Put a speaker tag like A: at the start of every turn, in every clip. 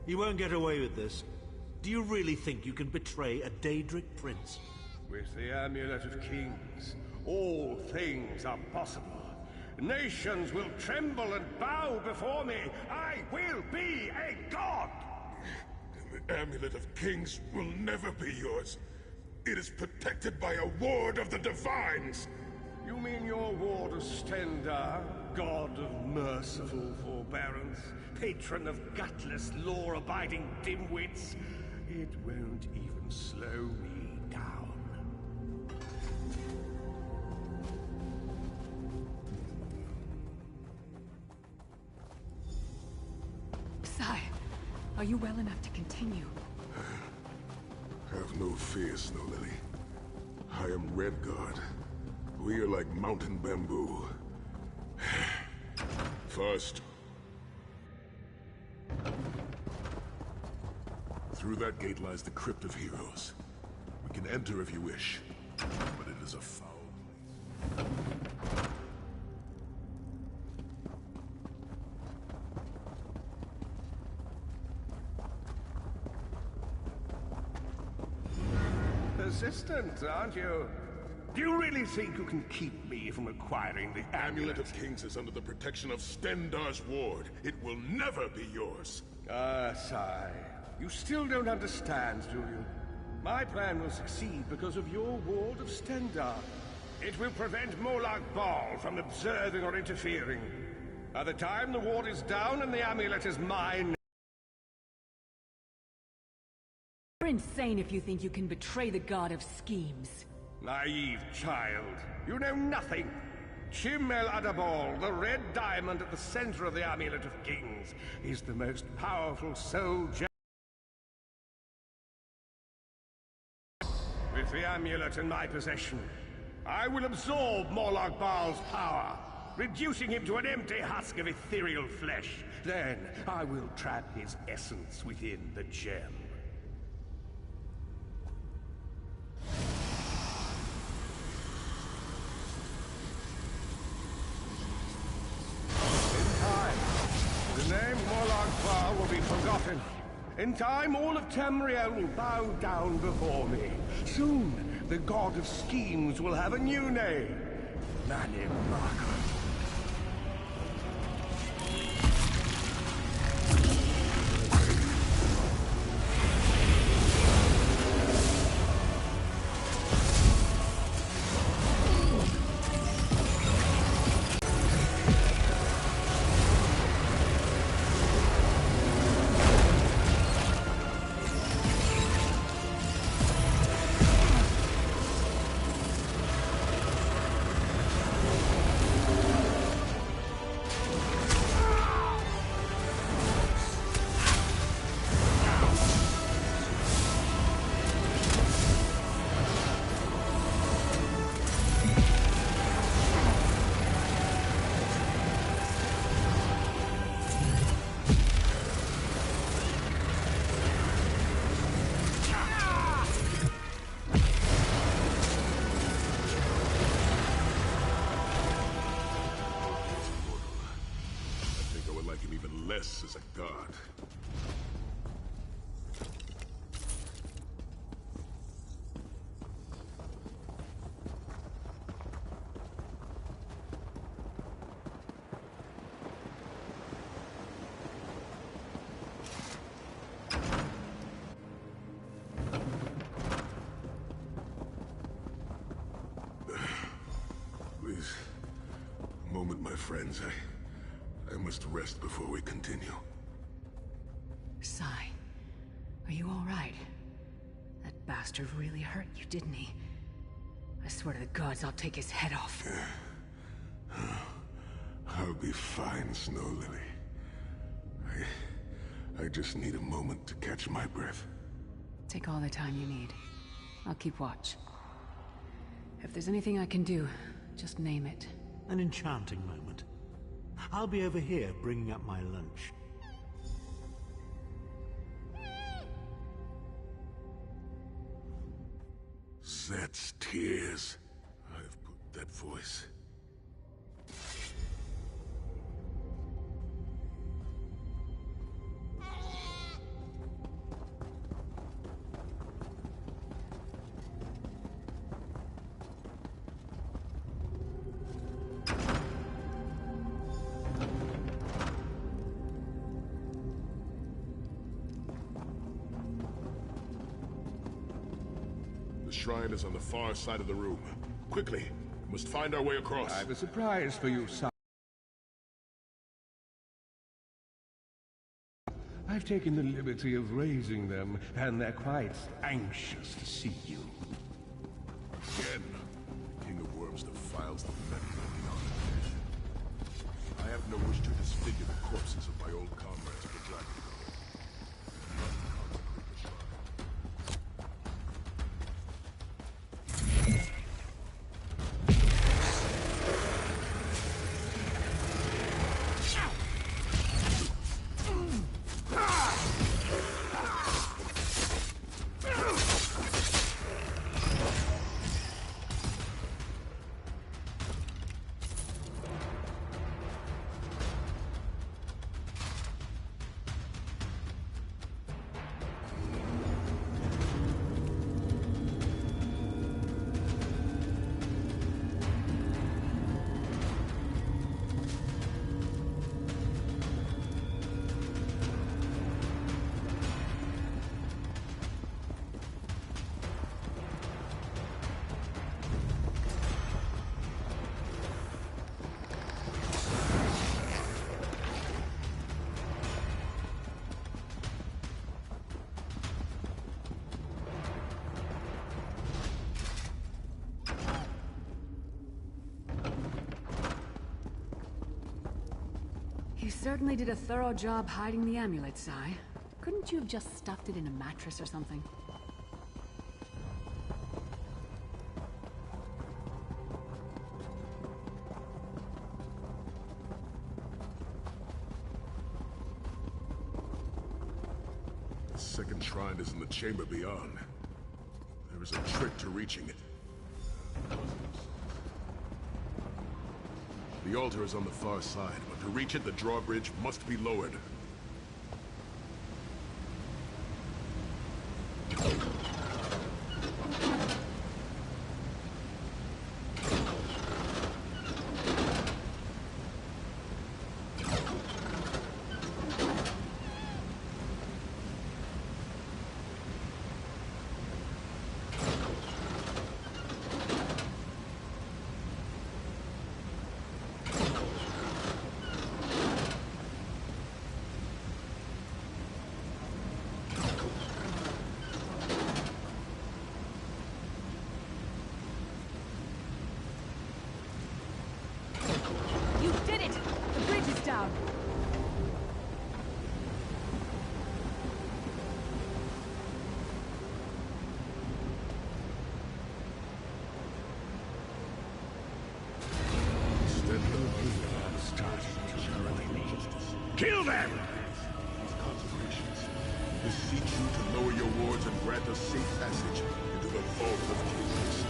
A: You won't get away with this. Do you really think you can betray a Daedric prince?
B: With the Amulet of Kings, all things are possible. Nations will tremble and bow before me. I will be a god!
C: The Amulet of Kings will never be yours. It is protected by a ward of the Divines.
B: You mean your ward of Stendarr, god of merciful forbearance, patron of gutless, law-abiding dimwits? It won't even slow me down.
D: Sai, are you well enough to continue?
C: Have no fear, Snow Lily. I am Redguard. We are like mountain bamboo. First. Through that gate lies the Crypt of Heroes. We can enter if you wish, but it is a foul place.
B: Persistent, aren't you? Do you really think you can keep me from acquiring the
C: Amulet of Kings is under the protection of Stendarr's ward. It will never be yours.
B: Ah, Sai. You still don't understand, do you? My plan will succeed because of your ward of Stendarr. It will prevent Molag Bal from observing or interfering. By the time the ward is down and the amulet is mine...
D: You're insane if you think you can betray the god of schemes.
B: Naive child. You know nothing. Shim El Adabal, the red diamond at the center of the Amulet of Kings, is the most powerful soul gem. With the amulet in my possession, I will absorb Molag Bal's power, reducing him to an empty husk of ethereal flesh. Then I will trap his essence within the gem. The name Molag Bal will be forgotten. In time, all of Tamriel will bow down before me. Soon, the god of schemes will have a new name. Manim Marco.
C: Less as a god. Please, a moment, my friends. I must rest before we continue.
D: Sai, are you all right? That bastard really hurt you, didn't he? I swear to the gods, I'll take his head off.
C: I'll be fine, Snow Lily. I just need a moment to catch my breath.
D: Take all the time you need. I'll keep watch. If there's anything I can do, just name it.
A: An enchanting moment. I'll be over here bringing up my lunch.
C: Set's tears. I've put that voice. shrine is on the far side of the room. Quickly, we must find our way across.
B: I have a surprise for you, son. I've taken the liberty of raising them, and they're quite anxious to see you.
C: Again, the King of Worms defiles the metal of the honor. I have no wish to disfigure the corpses of my old comrades for Dragon.
D: You certainly did a thorough job hiding the amulet, Sai. Couldn't you have just stuffed it in a mattress or something?
C: The second shrine is in the chamber beyond. There is a trick to reaching it. The altar is on the far side, but to reach it, the drawbridge must be lowered.
D: You did it! The bridge is down!
B: Kill them!
C: These consecrations beseech you to lower your wards and grant us safe passage into the vault of kings.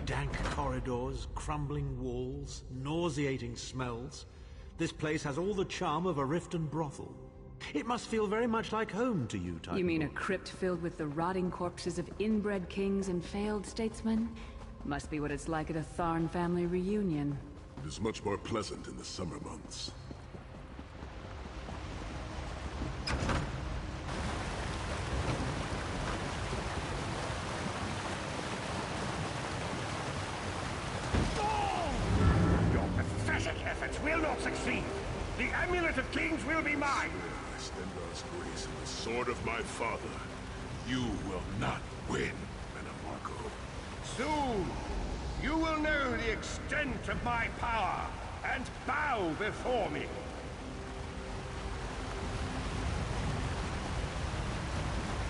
A: Dank corridors, crumbling walls, nauseating smells. This place has all the charm of a Riften brothel. It must feel very much like home to you, Titan.
D: You mean a crypt filled with the rotting corpses of inbred kings and failed statesmen? Must be what it's like at a Tharn family reunion.
C: It is much more pleasant in the summer months.
B: Your pathetic efforts will not succeed. The Amulet of Kings will be mine.
C: By Stendar's grace and the sword of my father, you will not win, Venom.
B: Soon, you will know the extent of my power and bow before me.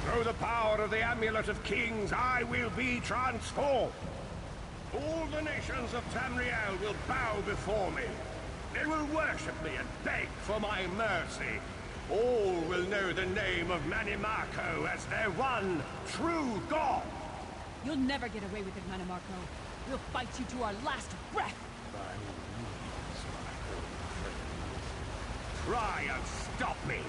B: Through the power of the Amulet of Kings, I will be transformed. All the nations of Tamriel will bow before me. They will worship me and beg for my mercy. All will know the name of Manimarco as their one true god.
E: You'll never get away with it, Manimarco. We'll fight you to our last breath.
B: By means, my own friend. Try and stop me.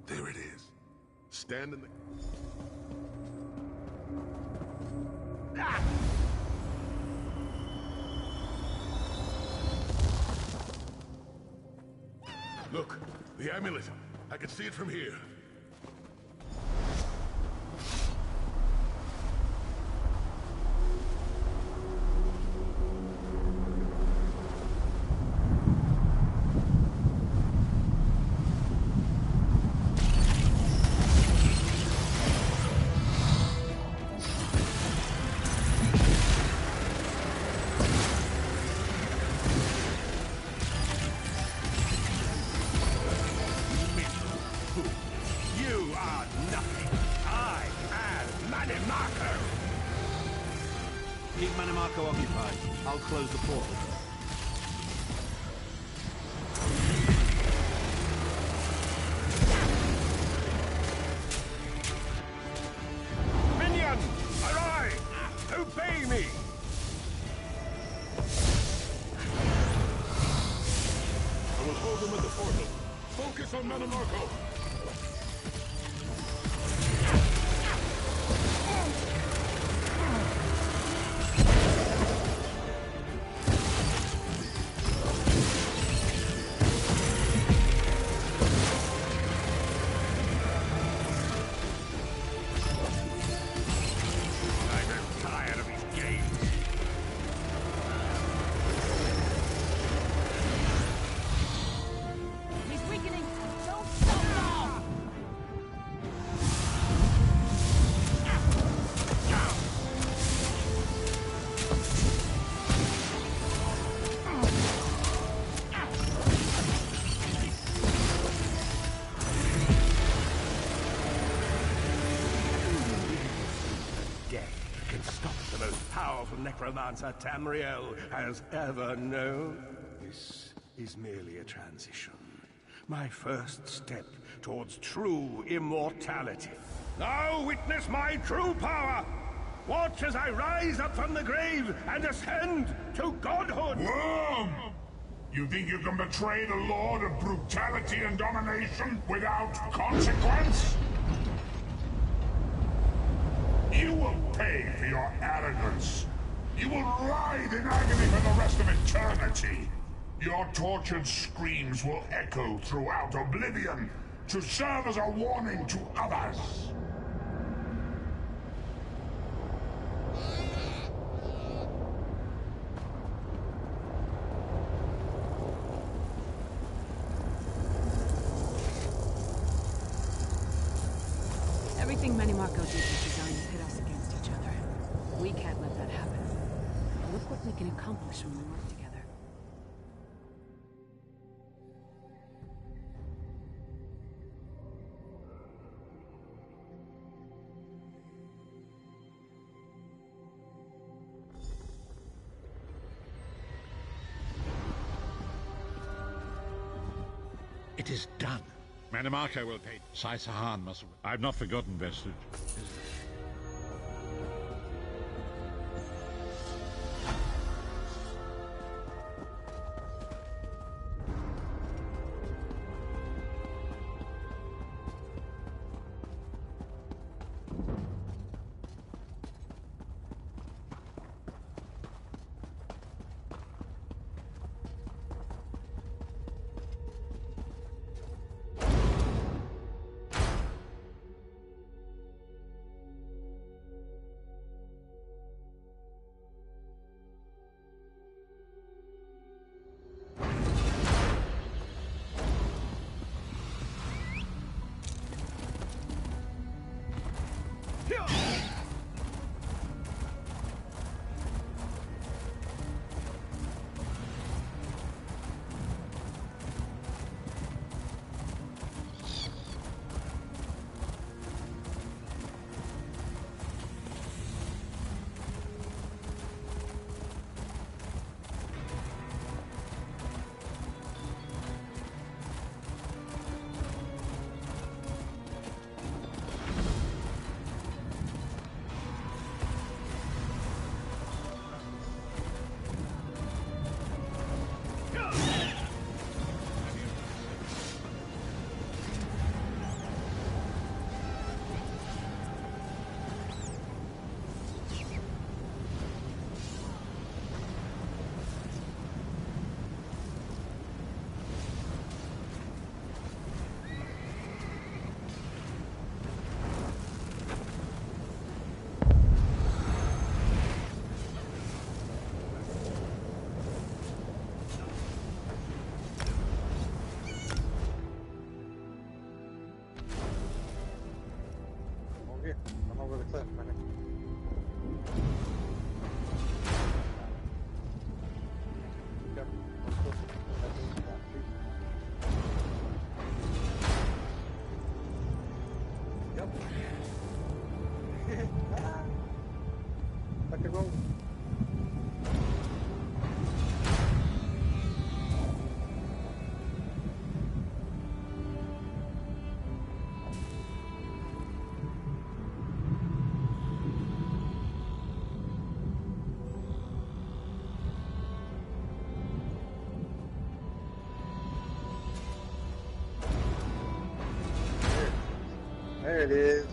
C: There it is. Stand in the... Look, the amulet. I can see it from here.
A: Keep Manimarco occupied. I'll close the portal.
B: Minion, arise! Obey me!
C: I will hold them at the portal. Focus on Manimarco.
B: Necromancer Tamriel has ever known. His This is merely a transition. My first step towards true immortality. Now witness my true power! Watch as I rise up from the grave and ascend to godhood!
C: Worm! You think you can betray the Lord of brutality and domination without consequence? You will pay for your arrogance. You will writhe in agony for the rest of eternity. Your tortured screams will echo throughout oblivion to serve as a warning to others.
D: Everything Marco did was designed to pit us against each other. We can't let that happen. Look what we can accomplish when we work together.
A: It is done.
F: Marco will pay. Sai Sahan must... I've not forgotten Vestige.
G: I'm over the cliff, man. Yep. Yep. I can roll. There it is.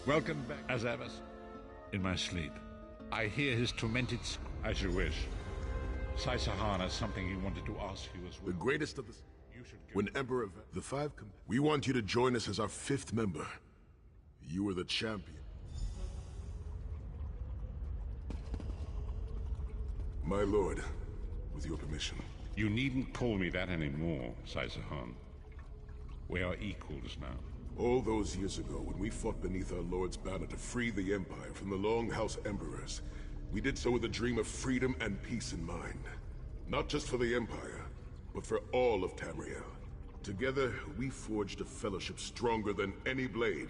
F: Welcome back, as ever. In my sleep, I hear his tormented as you wish. Sai-Sahan has something he wanted to ask you as well.
H: The greatest of the...
F: You should go.
H: When Emperor... The five... We want you to join us as our 5th member. You are the champion. My lord, with your permission.
F: You needn't call me that anymore, Sai-Sahan. We are equals now.
H: All those years ago, when we fought beneath our Lord's banner to free the Empire from the Longhouse Emperors, we did so with a dream of freedom and peace in mind. Not just for the Empire, but for all of Tamriel. Together, we forged a fellowship stronger than any blade,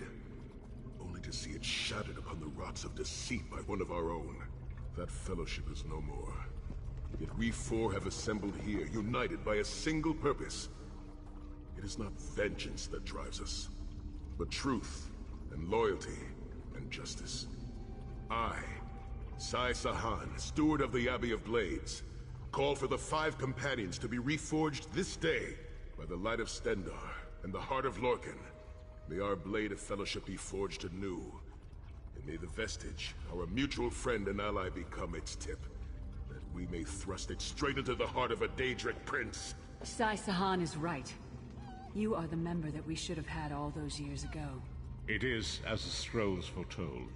H: only to see it shattered upon the rocks of deceit by one of our own. That fellowship is no more. Yet we four have assembled here, united by a single purpose. It is not vengeance that drives us, but truth, and loyalty, and justice. I, Sai-Sahan, steward of the Abbey of Blades, call for the 5 companions to be reforged this day by the light of Stendarr and the heart of Lorkhan. May our blade of fellowship be forged anew, and may the vestige, our mutual friend and ally, become its tip, that we may thrust it straight into the heart of a Daedric prince.
D: Sai-Sahan is right. You are the member that we should have had all those years ago.
F: It is as the scrolls foretold.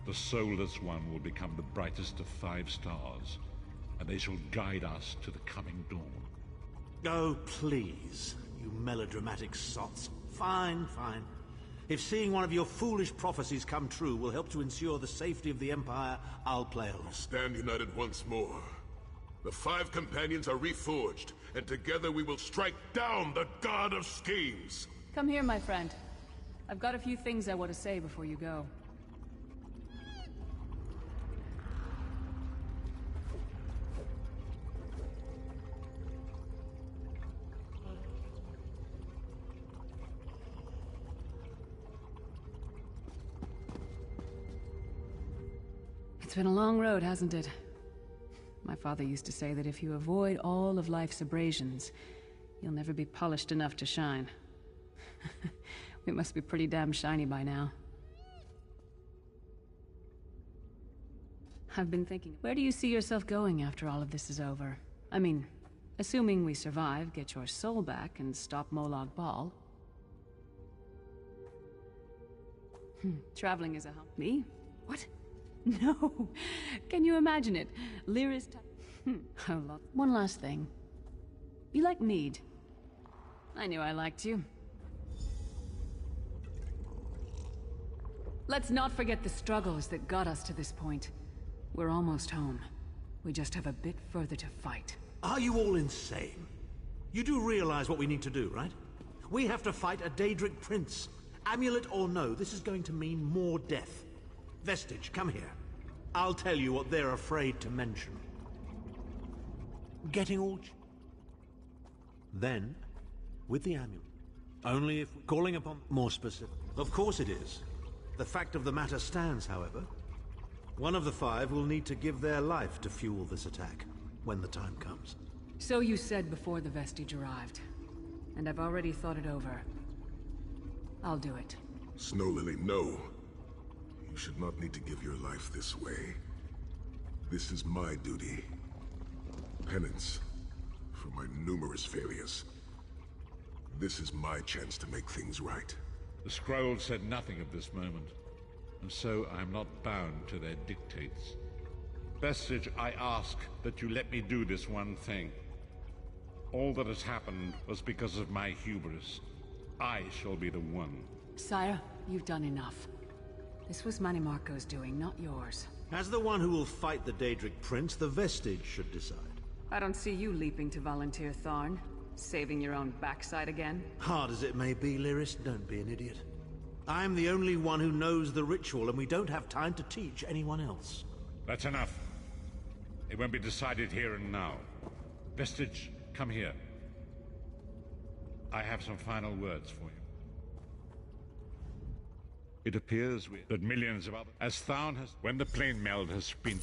F: The soulless one will become the brightest of 5 stars, and they shall guide us to the coming dawn.
A: Oh, please, you melodramatic sots. Fine, fine. If seeing one of your foolish prophecies come true will help to ensure the safety of the Empire, I'll play along.
H: Stand united once more. The 5 companions are reforged, and together we will strike down the God of Schemes!
D: Come here, my friend. I've got a few things I want to say before you go. It's been a long road, hasn't it? My father used to say that if you avoid all of life's abrasions, you'll never be polished enough to shine. We must be pretty damn shiny by now. I've been thinking, where do you see yourself going after all of this is over? I mean, assuming we survive, get your soul back, and stop Molag Bal. Traveling is a hump. Me? What? No! Can you imagine it? Lyris... One last thing. You like mead? I knew I liked you. Let's not forget the struggles that got us to this point. We're almost home. We just have a bit further to fight.
A: Are you all insane? You do realize what we need to do, right? We have to fight a Daedric prince. Amulet or no, this is going to mean more death. Vestige, come here. I'll tell you what they're afraid to mention. Getting all... Then, with the amulet. Only if... Calling upon... More specific. Of course it is. The fact of the matter stands, however. One of the 5 will need to give their life to fuel this attack, when the time comes.
D: So you said before the vestige arrived. And I've already thought it over. I'll do it.
H: Snow Lily, no. You should not need to give your life this way. This is my duty. Penance for my numerous failures. This is my chance to make things right.
F: The scroll said nothing of this moment, and so I'm not bound to their dictates. Vestige, I ask that you let me do this one thing. All that has happened was because of my hubris. I shall be the one.
D: Sire, you've done enough. This was Manimarco's doing, not yours.
A: As the one who will fight the Daedric prince, the Vestige should decide.
D: I don't see you leaping to volunteer, Tharn. Saving your own backside again?
A: Hard as it may be, Lyris, don't be an idiot. I'm the only one who knows the ritual, and we don't have time to teach anyone else.
F: That's enough. It won't be decided here and now. Vestige, come here. I have some final words for you. It appears that millions of others, as Tharn has, when the plane meld has been...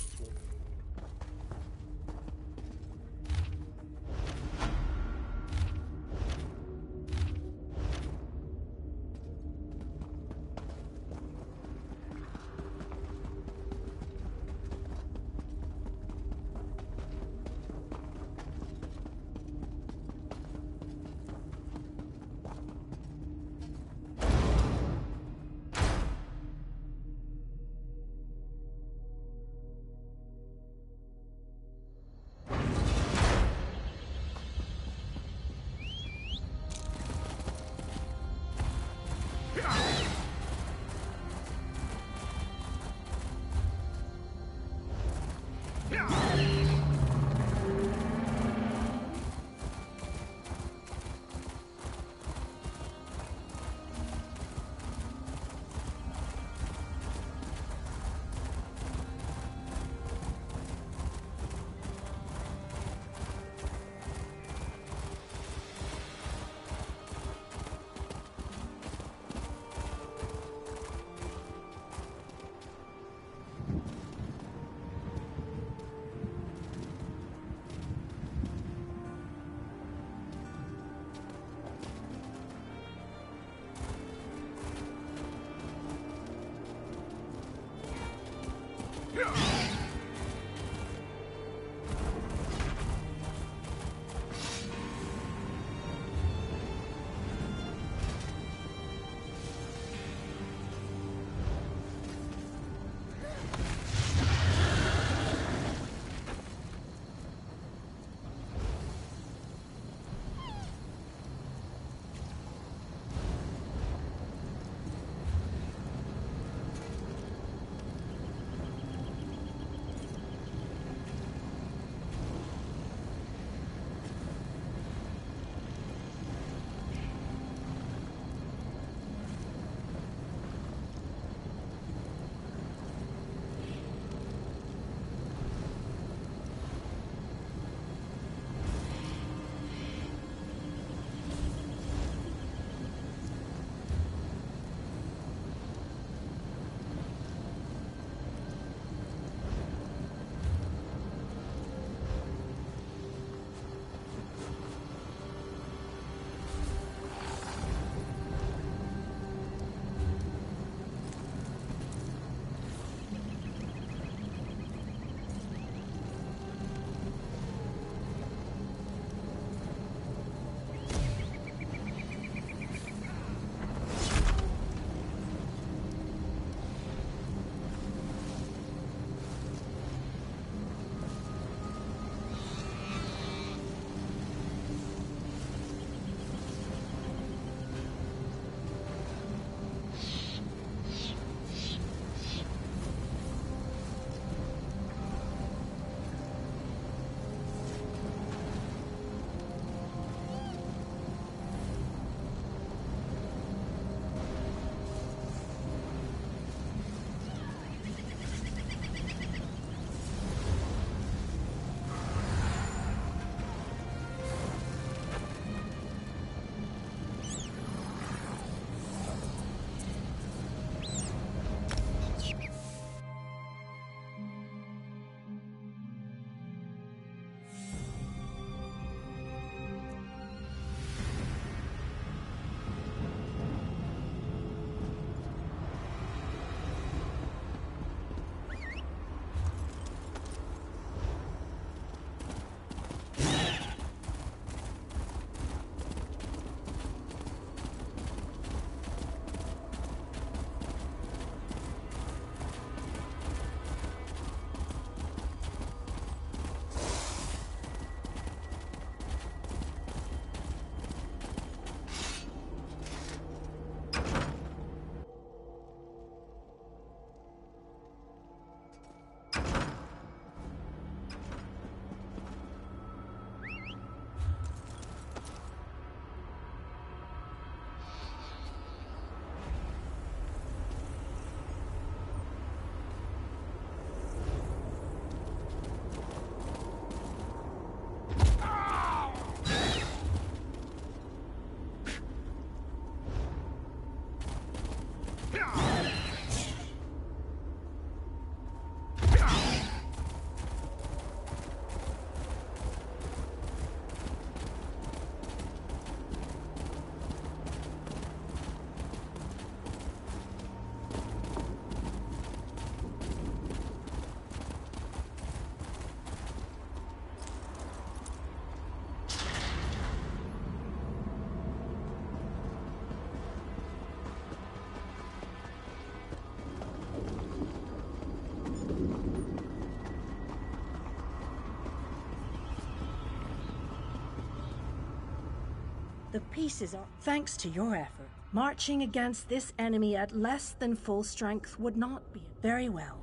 I: The pieces are... Thanks to your effort, marching against this enemy at less than full strength would not be very well.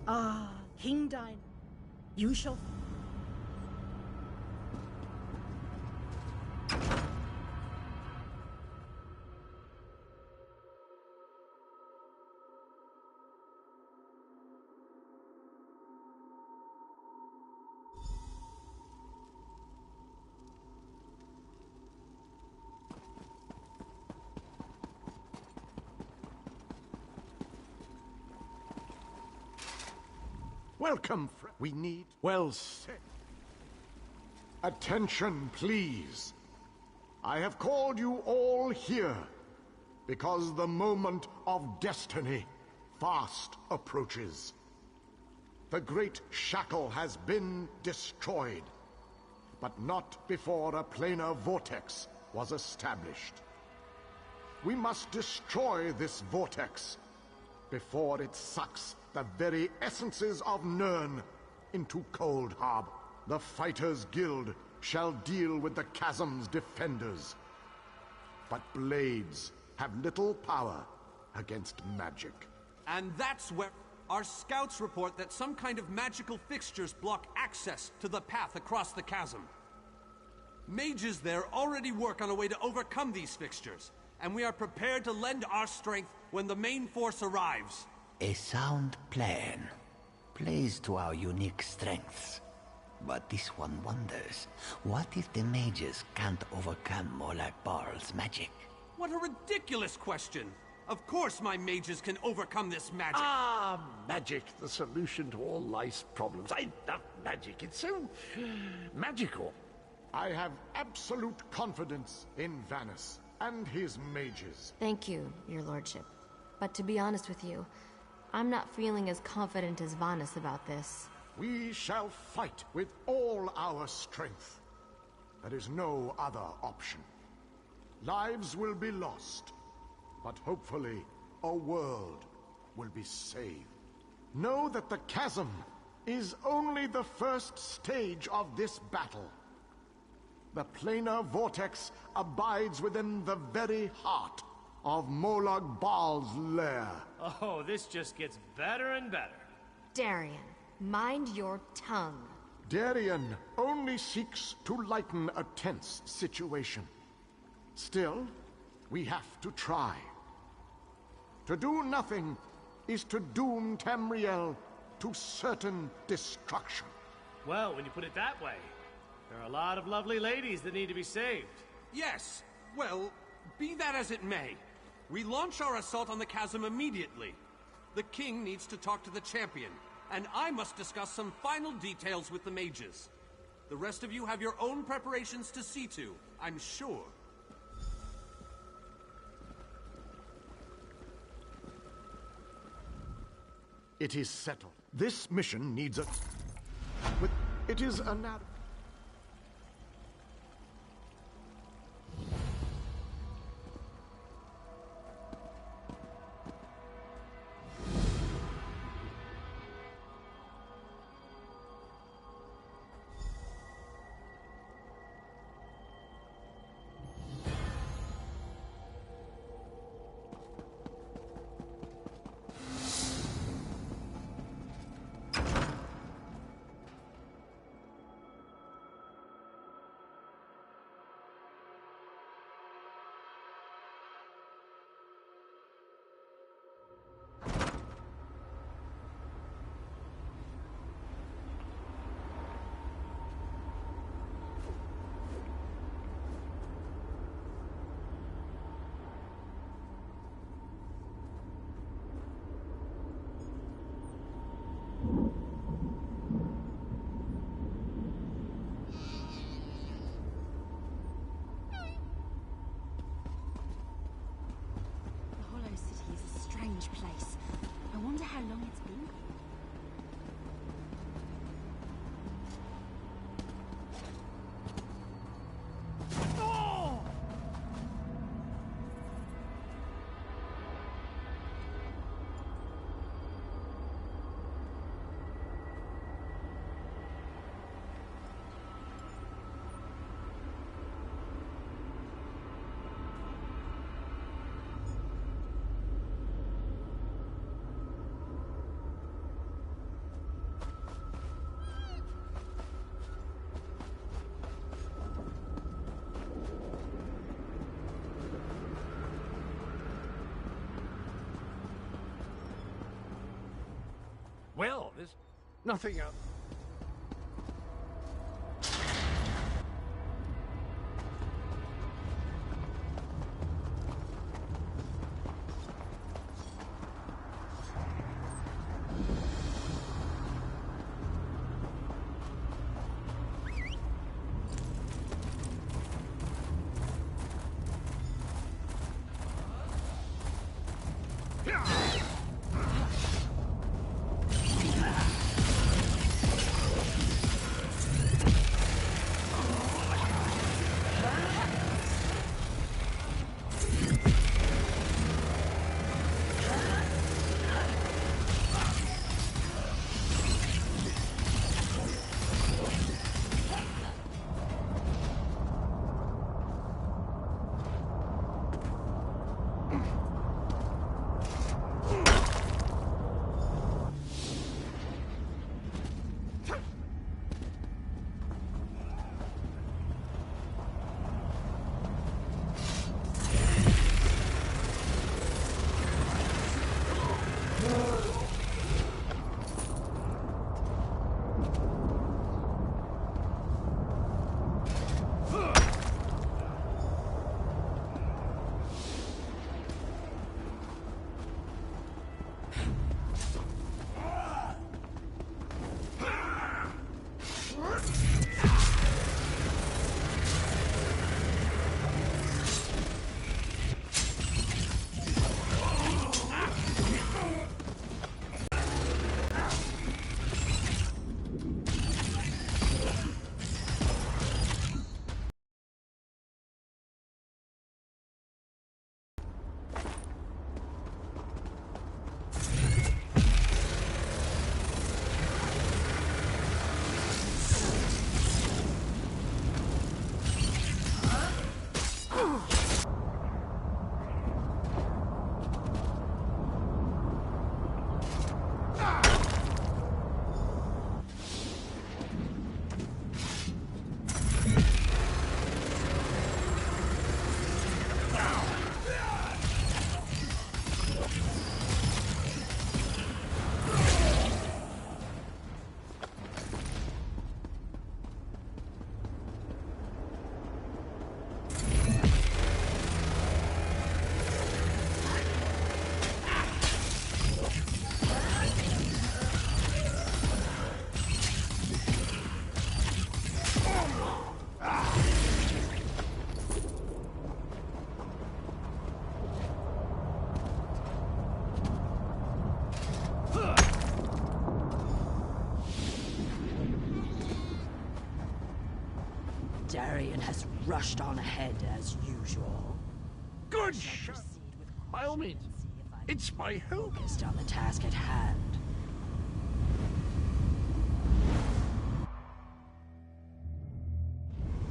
I: Ah, King Dine, you shall...
A: Welcome, we need... Well said. Attention, please. I have called you all here because the moment of destiny fast approaches. The great shackle has been destroyed, but not before a planar vortex was established. We must destroy this vortex before it sucks the very essences of Nirn into Cold Harbor. The Fighters Guild shall deal with the chasm's defenders. But blades have little power against magic.
J: And that's where our scouts report that some kind of magical fixtures block access to the path across the chasm. Mages there already work on a way to overcome these fixtures, and we are prepared to lend our strength when the main force arrives.
K: A sound plan. Plays to our unique strengths. But this one wonders, what if the mages can't overcome Molag Barl's magic?
J: What a ridiculous question! Of course my mages can overcome this magic!
L: Ah, magic, the solution to all life's problems. I love magic, it's so... magical.
A: I have absolute confidence in Vanus and his mages.
M: Thank you, your lordship. But to be honest with you, I'm not feeling as confident as Vanus about this.
A: We shall fight with all our strength. There is no other option. Lives will be lost, but hopefully a world will be saved. Know that the chasm is only the first stage of this battle. The planar vortex abides within the very heart of Molag Bal's lair.
N: Oh, this just gets better and better.
M: Darian, mind your tongue.
A: Darian only seeks to lighten a tense situation. Still, we have to try. To do nothing is to doom Tamriel to certain destruction.
N: Well, when you put it that way, there are a lot of lovely ladies that need to be saved.
J: Yes, well, be that as it may. We launch our assault on the chasm immediately. The king needs to talk to the champion, and I must discuss some final details with the mages. The rest of you have your own preparations to see to, I'm sure.
A: It is settled. This mission needs a... It is a...
L: Nothing else.
O: Darian has rushed on ahead as usual.
L: Good shot! By all means, it's my hope.
O: Focused on the task at hand.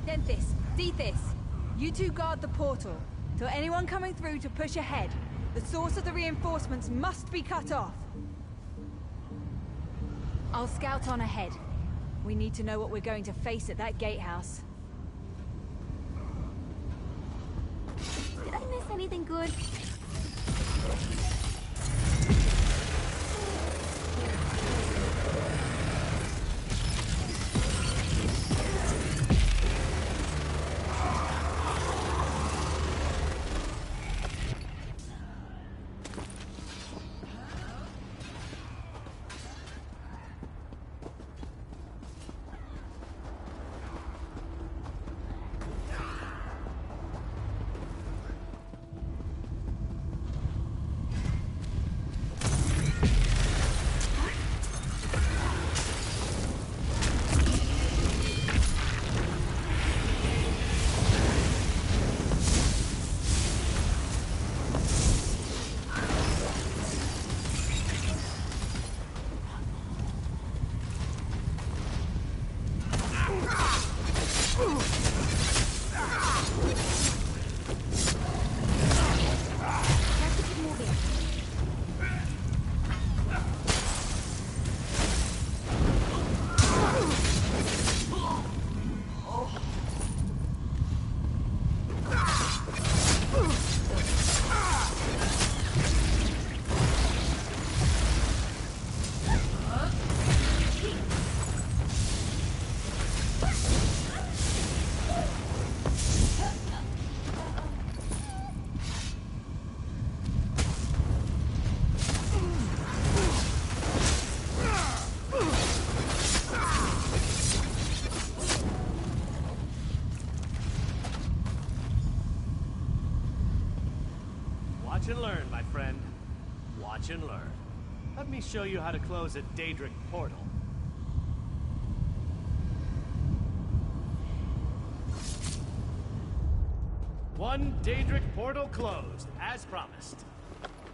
E: Denthis, Dethys, you two guard the portal. Till anyone coming through to push ahead, the source of the reinforcements must be cut off. I'll scout on ahead. We need to know what we're going to face at that gatehouse.
M: Did I miss anything good?
N: Teach and learn. Let me show you how to close a Daedric portal. One Daedric portal closed, as promised.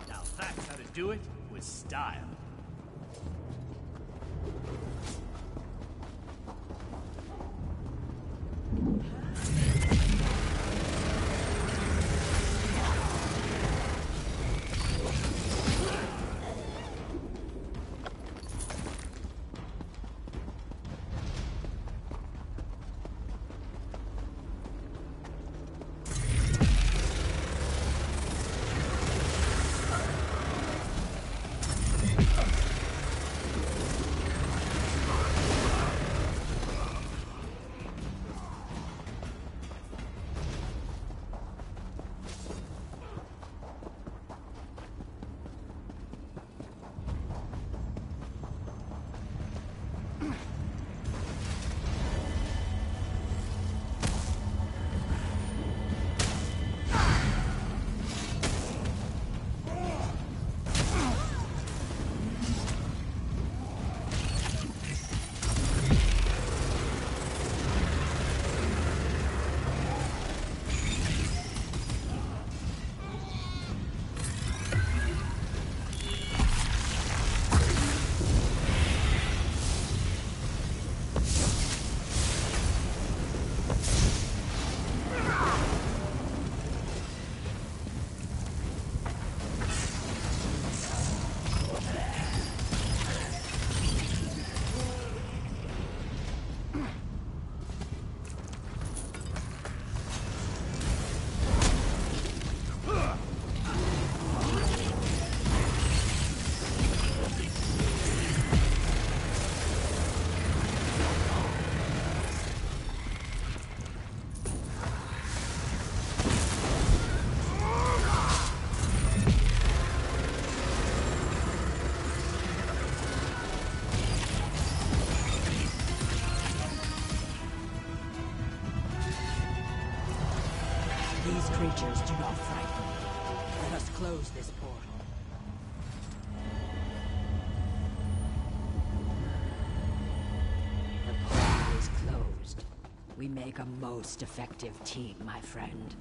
N: Now that's how to do it with style.
O: These creatures do not frighten me. Let us close this portal. The portal is closed. We make a most effective team, my friend.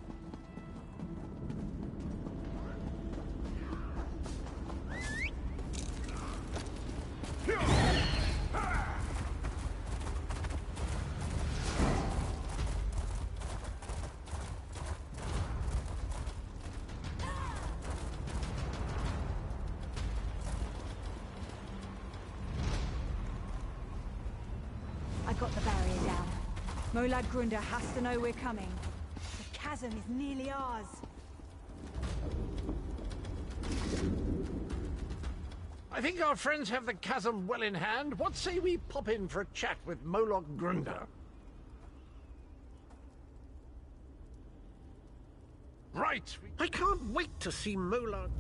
E: I got the barrier down. Molag Grunda has to know we're coming. The chasm is nearly ours.
L: I think our friends have the chasm well in hand. What say we pop in for a chat with Molag Grunda? Right, I can't wait to see Molag.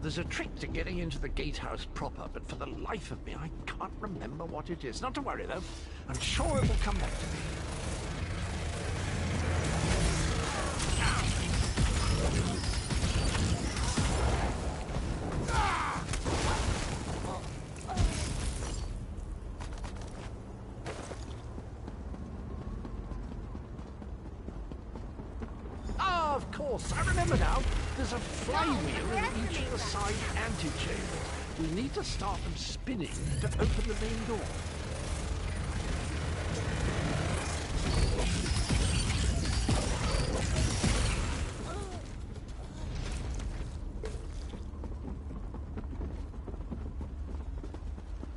L: There's a trick to getting into the gatehouse proper, but for the life of me, I can't remember what it is. Not to worry, though. I'm sure it will come back to me. Of course, I remember now. There's a flywheel in each of the side antechambers. We need to start them spinning to open the main door.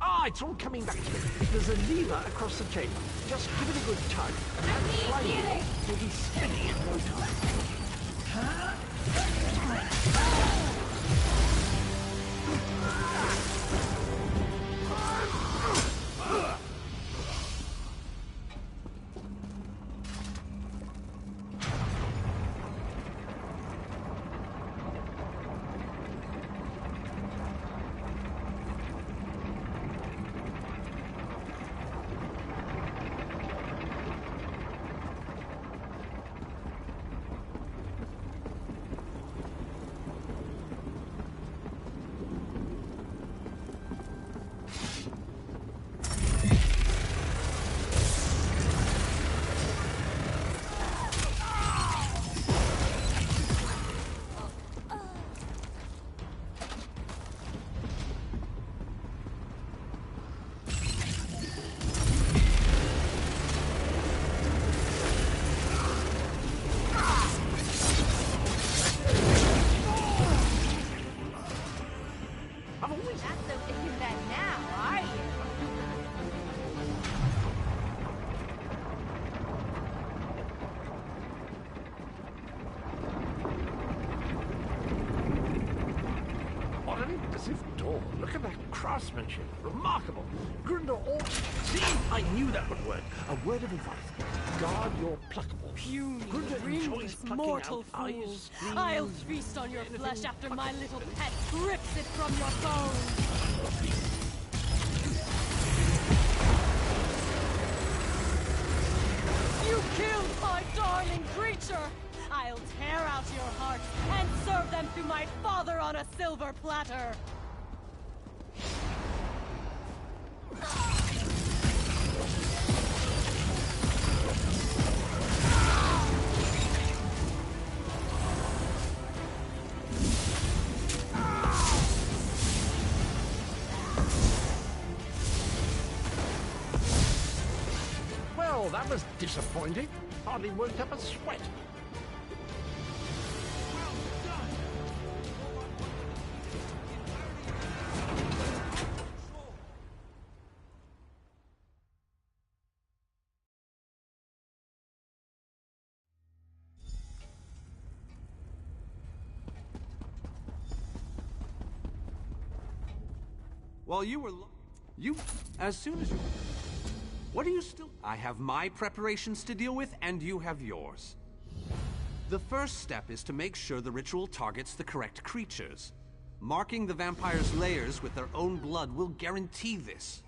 L: Ah, it's all coming back to me. There's a lever across the chamber. Just give it a good tug, and that flywheel will be spinning in no time. Look at that craftsmanship. Remarkable. Grundle ought... See? I knew that would work. A word of advice. Guard your pluckables.
P: Puny,
L: Grundle enjoys plucking
P: mortal
L: out
P: fool.
L: eyes, screens,
P: I'll feast on your flesh after my little pet rips it from your bones. You killed my darling creature! I'll tear out your hearts and serve them to my father on a silver platter!
L: Well, that was disappointing. Hardly worked up a sweat.
J: While you were as soon as you... What are you still... I have my preparations to deal with, and you have yours. The first step is to make sure the ritual targets the correct creatures. Marking the vampire's layers with their own blood will guarantee this.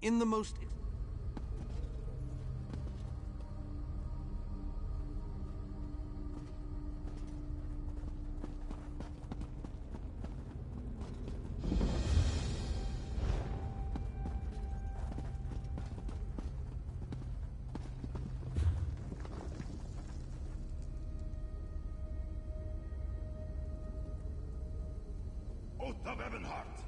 J: in the most...
C: Oath of Ebonheart.